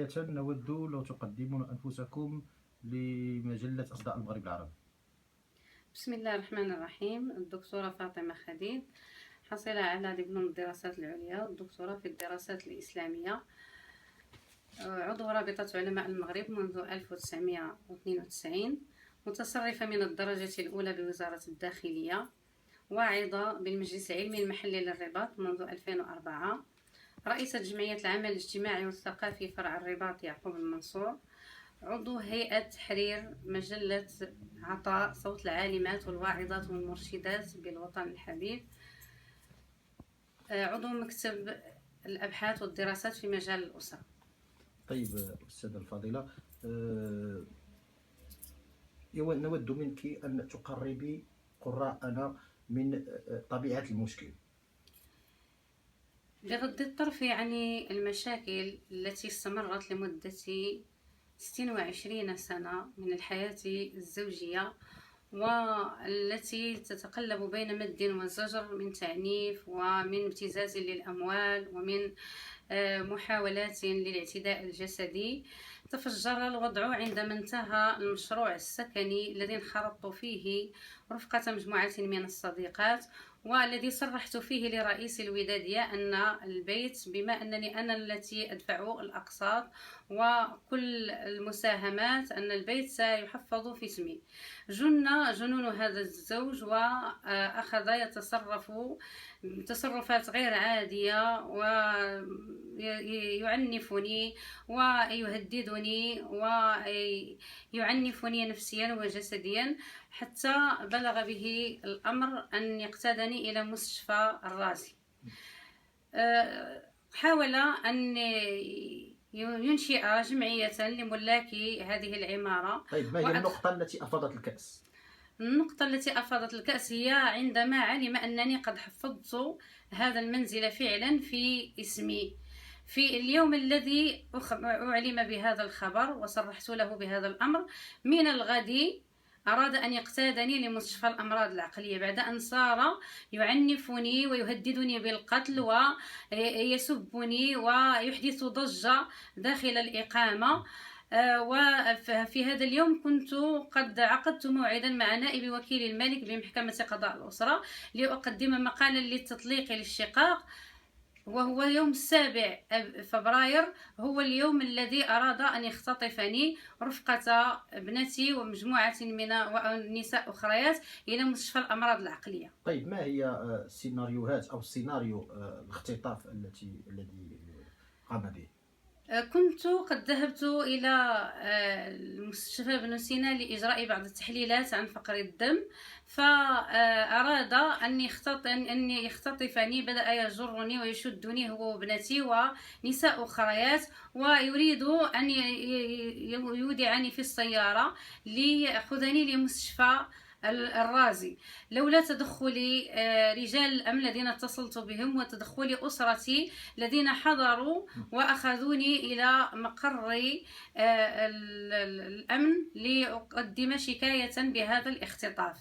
بداية نود لو تقدمون أنفسكم لمجلة أصداء المغرب العربي. بسم الله الرحمن الرحيم. الدكتورة فاطمة خديد، حاصلة على دبلوم الدراسات العليا والدكتوراه في الدراسات الإسلامية، عضو رابطة علماء المغرب منذ 1992، متصرفة من الدرجة الأولى بوزارة الداخلية، واعظة بالمجلس العلمي المحلي للرباط منذ 2004، رئيسة جمعية العمل الاجتماعي والثقافي فرع الرباط يعقوب المنصور، عضو هيئة تحرير مجلة عطاء صوت العالمات والواعظات والمرشدات بالوطن الحبيب، عضو مكتب الأبحاث والدراسات في مجال الأسرة. طيب أستاذة الفاضلة، نود منك أن تقربي قراءنا من طبيعة المشكل. بغض الطرف عن المشاكل التي استمرت لمدة 26 سنة من الحياة الزوجية، والتي تتقلب بين مد وزجر من تعنيف ومن ابتزاز للأموال ومن محاولات للاعتداء الجسدي، تفجر الوضع عندما انتهى المشروع السكني الذي انخرطت فيه رفقة مجموعة من الصديقات، والذي صرحت فيه لرئيس الودادية أن البيت، بما أنني أنا التي أدفع الأقساط وكل المساهمات، أن البيت سيحفظ في اسمي. جنون هذا الزوج وأخذ يتصرف تصرفات غير عادية ويعنفني ويهددني ويعنفني نفسيا وجسديا، حتى بلغ به الأمر أن يقتادني إلى مستشفى الرازي. حاول أن ينشئ جمعية لملاك هذه العمارة. طيب، ما هي النقطة التي أفاضت الكأس؟ النقطة التي أفاضت الكأس هي عندما علم أنني قد حفظت هذا المنزل فعلا في اسمي. في اليوم الذي أعلم بهذا الخبر وصرحت له بهذا الأمر، من الغد أراد أن يقتادني لمستشفى الأمراض العقلية، بعد أن صار يعنفني ويهددني بالقتل ويسبني ويحدث ضجة داخل الإقامة. وفي هذا اليوم كنت قد عقدت موعدا مع نائب وكيل الملك بمحكمة قضاء الأسرة لأقدم مقالا للتطليق للشقاق، وهو يوم 7 فبراير، هو اليوم الذي أراد أن يختطفني رفقة ابنتي ومجموعة من نساء أخريات إلى مستشفى الأمراض العقلية. طيب، ما هي سيناريوهات أو سيناريو الاختطاف الذي قام به؟ كنت قد ذهبت إلى المستشفى بن سينا لإجراء بعض التحليلات عن فقر الدم، فأراد أن يختطفني. بدأ يجرني ويشدني هو وابنتي ونساء أخريات، ويريد أن يودعني في السيارة ليأخذني لمستشفى الرازي. لولا تدخل رجال الأمن الذين اتصلت بهم وتدخل أسرتي الذين حضروا وأخذوني إلى مقر الأمن لأقدم شكاية بهذا الاختطاف.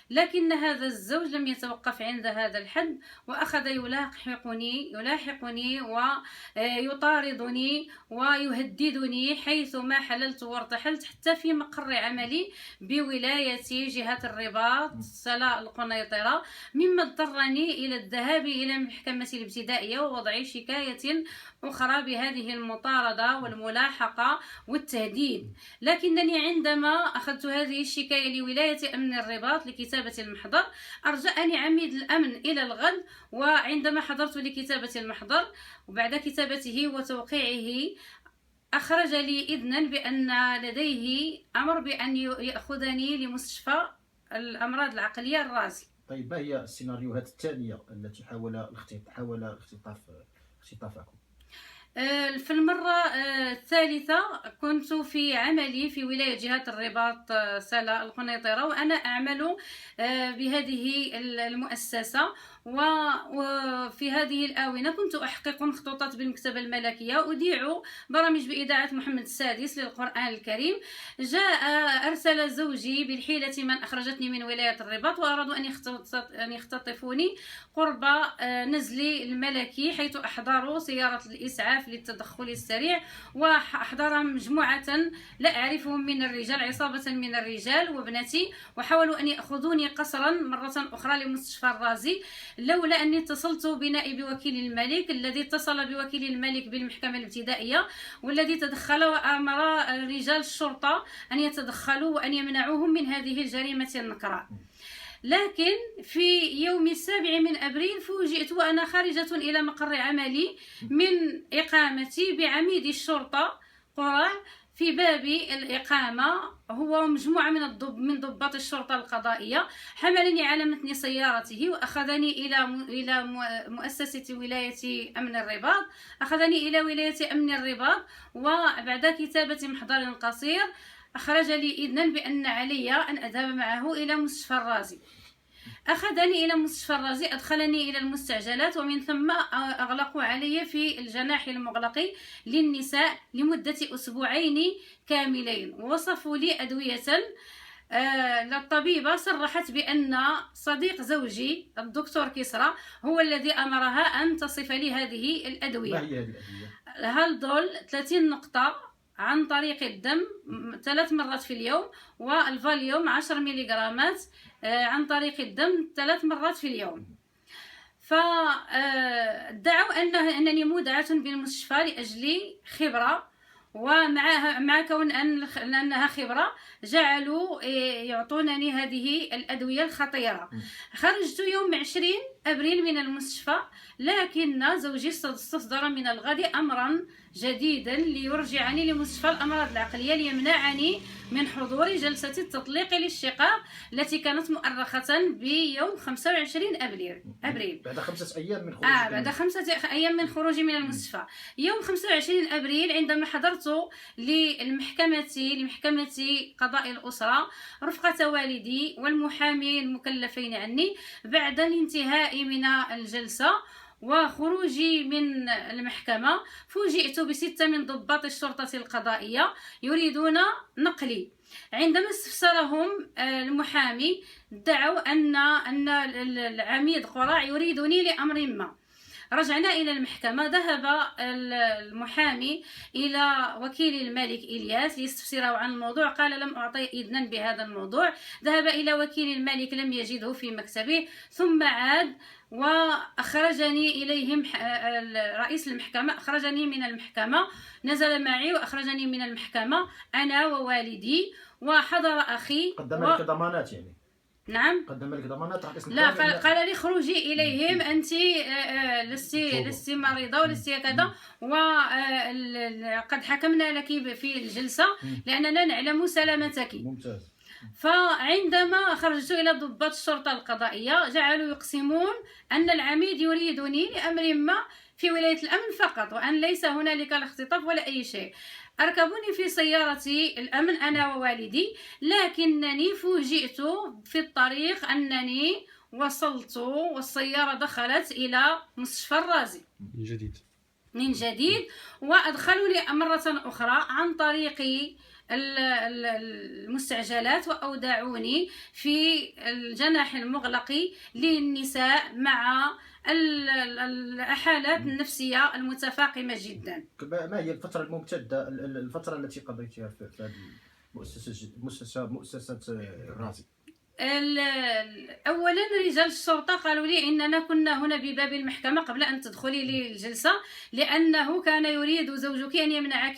لكن هذا الزوج لم يتوقف عند هذا الحد، وأخذ يلاحقني ويطاردني ويهددني حيثما حللت وارتحلت، حتى في مقر عملي بولاية جهة الرباط سلا القنيطرة، مما اضطرني إلى الذهاب إلى محكمة الابتدائية ووضع شكاية أخرى بهذه المطاردة والملاحقة والتهديد. لكنني عندما أخذت هذه الشكاية لولاية أمن الرباط لكتابة المحضر، أرجعني عميد الأمن إلى الغد، وعندما حضرت لكتابة المحضر وبعد كتابته وتوقيعه أخرج لي إذنا بأن لديه أمر بأن يأخذني لمستشفى الأمراض العقلية الرازي. طيب، ما هي السيناريوهات الثانية التي حاول اختطافكم؟ في المرة الثالثة كنت في عملي في ولاية جهة الرباط سلا القنيطرة، وأنا أعمل بهذه المؤسسة، وفي هذه الآونة كنت أحقق مخطوطات بالمكتبة الملكية، أذيع برامج بإذاعة محمد السادس للقرآن الكريم. أرسل زوجي بالحيلة من أخرجتني من ولاية الرباط، وأرادوا أن يختطفوني قرب نزلي الملكي، حيث أحضروا سيارة الإسعاف للتدخل السريع، وأحضر مجموعة لا أعرفهم من الرجال، عصابة من الرجال وابنتي، وحاولوا أن يأخذوني قسرا مرة أخرى لمستشفى الرازي، لولا أني اتصلت بنائب وكيل الملك الذي اتصل بوكيل الملك بالمحكمة الابتدائية، والذي تدخل وأمر رجال الشرطة أن يتدخلوا وأن يمنعوهم من هذه الجريمة النكراء. لكن في يوم 7 من أبريل فوجئت وأنا خارجة إلى مقر عملي من إقامتي بعميد الشرطة قراع في باب الإقامة، هو مجموعة من ضباط الشرطة القضائية، حملني على متن سيارته وأخذني إلى مؤسسة ولاية أمن الرباط، أخذني إلى ولاية أمن الرباط، وبعد كتابة محضر قصير أخرج لي إذنا بأن علي أن أذهب معه إلى مستشفى الرازي. أخذني إلى مستشفى الرازي، أدخلني إلى المستعجلات، ومن ثم أغلقوا علي في الجناح المغلق للنساء لمدة 2 أسبوعين كاملين، ووصفوا لي أدوية. الطبيبة صرحت بأن صديق زوجي الدكتور كسرى هو الذي أمرها أن تصف لي هذه الأدوية. ما هي هذه الأدوية؟ الهالدول 30 نقطة عن طريق الدم 3 مرات في اليوم، والفاليوم 10 ملغرامات عن طريق الدم 3 مرات في اليوم. فادعوا أنني مودعة بالمستشفى لأجل خبرة، ومع كون أنها خبرة جعلوا يعطونني هذه الأدوية الخطيرة. خرجت يوم 20 أبريل من المستشفى، لكن زوجي استصدر من الغد أمرا جديدا ليرجعني لمستشفى الأمراض العقلية ليمنعني من حضور جلسة التطليق للشقاق التي كانت مؤرخة بيوم 25 أبريل بعد 5 أيام من خروجي. بعد 5 أيام من خروجي من المستشفى. يوم 25 أبريل عندما حضرت لمحكمة قضاء الأسرة رفقة والدي والمحامي المكلفين عني، بعد الانتهاء من الجلسة وخروجي من المحكمة فوجئت ب6 من ضباط الشرطة القضائية يريدون نقلي. عندما استفسرهم المحامي ادعوا أن العميد قراع يريدني لأمر ما. رجعنا إلى المحكمة، ذهب المحامي إلى وكيل الملك إلياس ليستفسره عن الموضوع، قال لم أعطي إذنا بهذا الموضوع. ذهب إلى وكيل الملك لم يجده في مكتبه، ثم عاد وأخرجني إليهم رئيس المحكمة، أخرجني من المحكمة، نزل معي وأخرجني من المحكمة أنا ووالدي، وحضر أخي. قدم لك ضمانات يعني؟ نعم، قدم لك ضمانات. لا، قال لي خروجي إليهم، أنت لست مريضة ولست كذا، وقد حكمنا لك في الجلسة لأننا نعلم سلامتك. ممتاز. فعندما خرجت إلى ضباط الشرطة القضائية جعلوا يقسمون أن العميد يريدني لأمر ما في ولاية الأمن فقط، وأن ليس هنالك الاختطاف ولا أي شيء. أركبوني في سيارة الأمن أنا ووالدي، لكنني فوجئت في الطريق أنني وصلت والسيارة دخلت إلى مستشفى الرازي من جديد، وأدخلوني مرة أخرى عن طريق المستعجلات، وأودعوني في الجناح المغلق للنساء مع الحالات النفسية المتفاقمة جدا. ما هي الفترة الممتدة، الفترة التي قضيتها في هذه مؤسسة الرازي؟ اولا رجال الشرطه قالوا لي اننا كنا هنا بباب المحكمه قبل ان تدخلي للجلسه، لانه كان يريد زوجك ان يمنعك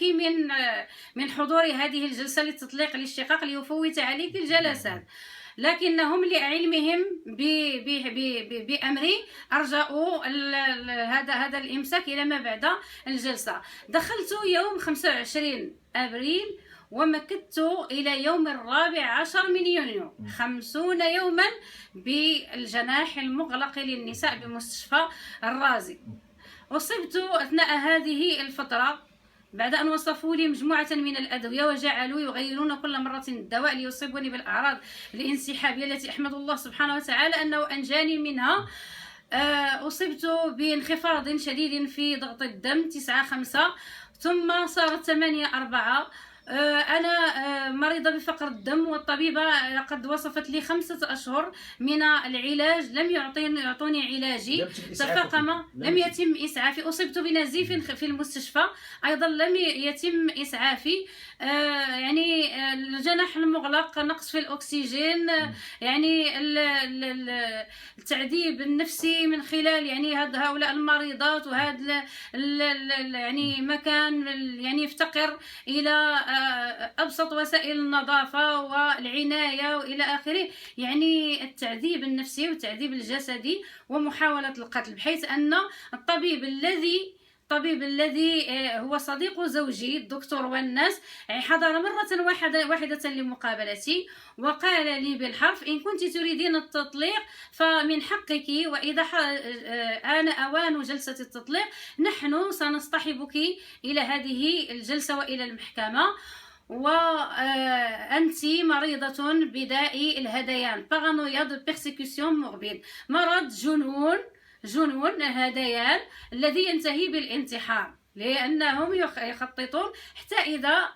من حضور هذه الجلسه للتطليق للشقاق ليفوت عليك الجلسات، لكنهم لعلمهم بأمري أرجعوا هذا الإمساك إلى ما بعد الجلسة. دخلت يوم 25 أبريل ومكثت إلى يوم 14 من يونيو 50 يوما بالجناح المغلق للنساء بمستشفى الرازي. أصبت أثناء هذه الفترة بعد أن وصفوا لي مجموعة من الأدوية وجعلوا يغيرون كل مرة الدواء ليصيبني بالأعراض الانسحابية التي أحمد الله سبحانه وتعالى أنه أنجاني منها. أصبت بانخفاض شديد في ضغط الدم 9/5، ثم صارت 8/4. أنا مريضة بفقر الدم، والطبيبة قد وصفت لي 5 أشهر من العلاج، لم يعطوني علاجي، تفاقم، لم يتم إسعافي. أصبت بنزيف في المستشفى، أيضا لم يتم إسعافي. يعني الجناح المغلق، نقص في الأكسجين، يعني التعذيب النفسي من خلال يعني هؤلاء المريضات، وهذا يعني مكان يعني يفتقر إلى أبسط وسائل النظافة والعناية وإلى آخره. يعني التعذيب النفسي والتعذيب الجسدي ومحاولة القتل، بحيث أن الطبيب الذي هو صديق زوجي الدكتور والناس حضر مرة واحدة لمقابلتي، وقال لي بالحرف: إن كنت تريدين التطليق فمن حقك، وإذا آن أوان جلسة التطليق نحن سنصطحبك إلى هذه الجلسة وإلى المحكمة، وأنت مريضة بداء الهذيان، paranoïa de persécution morbide، مرض جنون الهذيان الذي ينتهي بالانتحار، لأنهم يخططون حتى إذا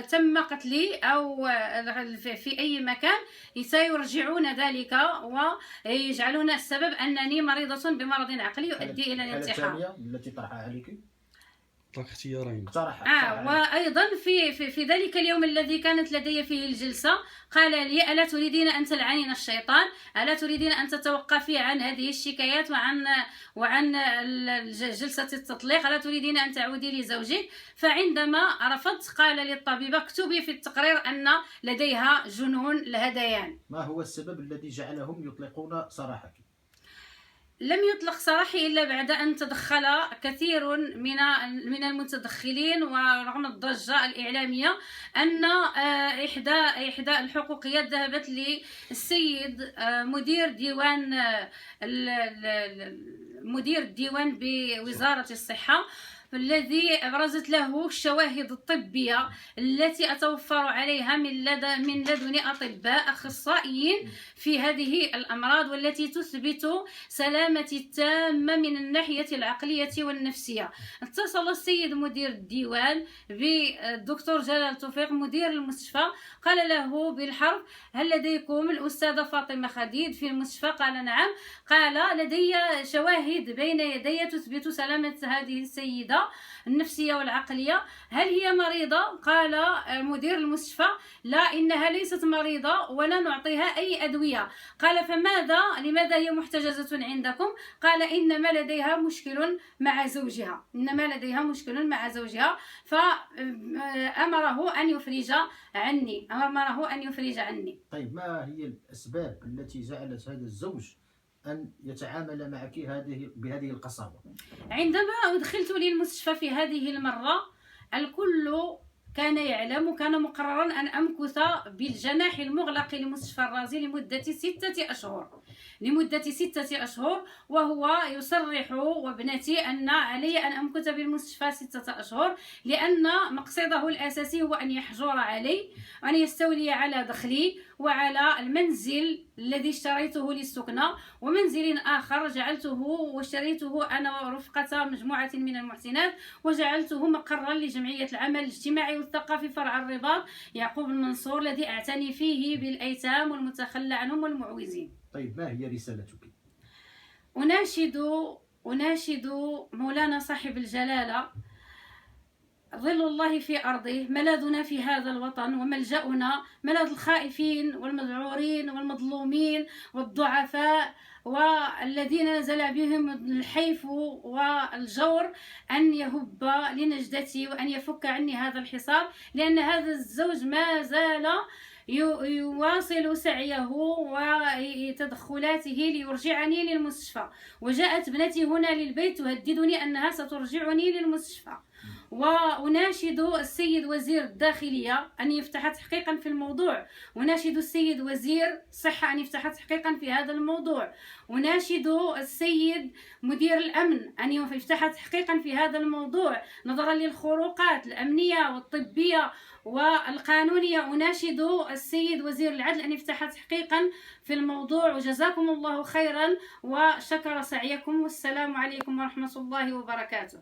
تم قتلي أو في أي مكان سيرجعون ذلك ويجعلون السبب أنني مريضة بمرض عقلي يؤدي إلى الانتحار. التي طرحها عليك اختيارين. وأيضا في ذلك اليوم الذي كانت لدي فيه الجلسة قال لي: ألا تريدين أن تلعنين الشيطان؟ ألا تريدين أن تتوقفي عن هذه الشكايات وعن جلسة التطليق؟ ألا تريدين أن تعودي لزوجك؟ فعندما رفضت قال للطبيبة: اكتبي في التقرير أن لديها جنون الهذيان. ما هو السبب الذي جعلهم يطلقون سراحك؟ لم يطلق سراحي إلا بعد أن تدخل كثير من المتدخلين، ورغم الضجة الإعلامية أن إحدى الحقوقيات ذهبت للسيد مدير الديوان بوزارة الصحة، الذي أبرزت له الشواهد الطبية التي أتوفر عليها من لدن أطباء أخصائيين في هذه الأمراض، والتي تثبت سلامتي التامة من الناحية العقلية والنفسية. اتصل السيد مدير الديوان بالدكتور جلال توفيق مدير المستشفى، قال له بالحرف: هل لديكم الأستاذة فاطمة خديد في المستشفى؟ قال: نعم. قال: لدي شواهد بين يدي تثبت سلامة هذه السيدة النفسية والعقلية، هل هي مريضة؟ قال مدير المستشفى: لا، إنها ليست مريضة ولا نعطيها أي أدوية. قال: لماذا هي محتجزة عندكم؟ قال: إنما لديها مشكل مع زوجها، فأمره أن يفرج عني. طيب، ما هي الأسباب التي جعلت هذا الزوج أن يتعامل معك بهذه القساوة؟ عندما أدخلت للمستشفى في هذه المرة الكل كان يعلم، وكان مقررا أن أمكث بالجناح المغلق لمستشفى الرازي لمدة 6 أشهر، وهو يصرح وابنتي أن علي أن أمكث بالمستشفى 6 أشهر، لأن مقصده الأساسي هو أن يحجر علي وأن يستولي على دخلي وعلى المنزل الذي اشتريته للسكنة، ومنزل آخر واشتريته أنا ورفقة مجموعة من المحسنات، وجعلته مقرا لجمعية العمل الاجتماعي والثقافي فرع الرباط يعقوب المنصور، الذي أعتني فيه بالأيتام والمتخلى عنهم والمعوزين. طيب، ما هي رسالتك؟ أناشد مولانا صاحب الجلالة: ظل الله في أرضه، ملاذنا في هذا الوطن وملجأنا، ملاذ الخائفين والمذعورين والمظلومين والضعفاء والذين نزل بهم الحيف والجور، أن يهب لنجدتي وأن يفك عني هذا الحصار، لأن هذا الزوج ما زال يواصل سعيه وتدخلاته ليرجعني للمستشفى، وجاءت ابنتي هنا للبيت تهددني أنها سترجعني للمستشفى، وأناشد السيد وزير الداخلية أن يفتح تحقيقا في الموضوع، وناشد السيد وزير الصحة أن يفتح تحقيقا في هذا الموضوع، وناشد السيد مدير الأمن أن يفتح تحقيقا في هذا الموضوع نظرا للخروقات الأمنية والطبية والقانونية. أناشد السيد وزير العدل أن يفتح تحقيقا في الموضوع. وجزاكم الله خيرا وشكر سعيكم، والسلام عليكم ورحمة الله وبركاته.